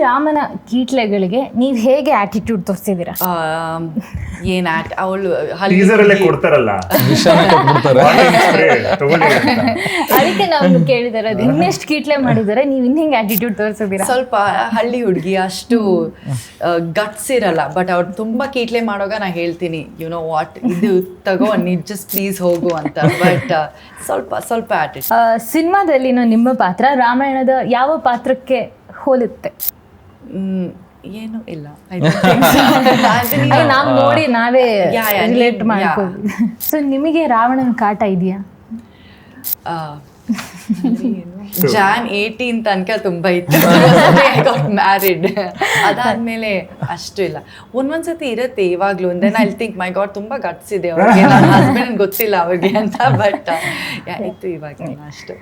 ರಾಮನ ಕೀಟ್ಲೆಗಳಿಗೆ ನೀವು ಹೇಗೆ ಆಟಿಟ್ಯೂಡ್ ತೋರಿಸಿದ್ದೀರಾ? ಏನ್ ಅವಳು ಟೀಸರ್ ಅಲ್ಲೇ ಕೊಡ್ತಾರಲ್ಲ ತಗೊಂಡಿ ಅಂತ. ಅದಕ್ಕೆ ನಾವು ಕೇಳಿದಾರೆ ಅದು ಇನ್ನೆಷ್ಟು ಕೀಟ್ಲೆ ಮಾಡಿದ್ದಾರೆ, ನೀವು ಇನ್ನು ಹೆಂಗೆ ಆಟಿಟ್ಯೂಡ್ ತೋರಿಸಿದ್ದೀರಾ? ಸ್ವಲ್ಪ ಹಳ್ಳಿ ಹುಡುಗಿ ಅಷ್ಟು ಗಟ್ಸ್ ಇರಲ್ಲ, ಬಟ್ ಅವ್ರು ತುಂಬಾ ಕೀಟ್ಲೆ ಮಾಡೋವಾಗ ನಾ ಹೇಳ್ತೀನಿ ಯು ನೋ ವಾಟ್, ಇದು ತಗೋ ನೀ ಜಸ್ಟ್ ಪ್ಲೀಸ್ ಹೋಗು ಅಂತ. ಬಟ್ ಸ್ವಲ್ಪ ಆಟಿಟ್ಯೂಡ್. ಸಿನಿಮಾದಲ್ಲಿನ ನಿಮ್ಮ ಪಾತ್ರ ರಾಮಾಯಣದ ಯಾವ ಪಾತ್ರಕ್ಕೆ ಹೋಲುತ್ತೆ? ಏನು ಇಲ್ಲ. ನಾವು ನೋಡಿ ನಾವೇ Yeah, yeah, ರಿಲೇಟ್ yeah. ಮಾಡ್ತೀವಿ. ಸೊ ನಿಮಗೆ ರಾವಣನ ಕಾಟ ಇದೆಯಾ? Jan 18 ತನಕ ತುಂಬಾ ಇತ್ತು. I got married. ಅದಾದ್ಮೇಲೆ ಅಷ್ಟು ಇಲ್ಲ. ಒಂದೊಂದ್ಸತಿ ಇರುತ್ತೆ ಇವಾಗ್ಲೂ. Then I think my God ತುಂಬಾ ಗಟ್ಸ್ ಇದೆ ಅವ್ರಿಗೆ, ನನ್ನ ಹಸ್ಬೆಂಡ್ ಗೊತ್ತಿಲ್ಲ ಅವ್ರಿಗೆ ಅಂತ. ಬಟ್ ಇತ್ತು ಇವಾಗ ಅಷ್ಟು.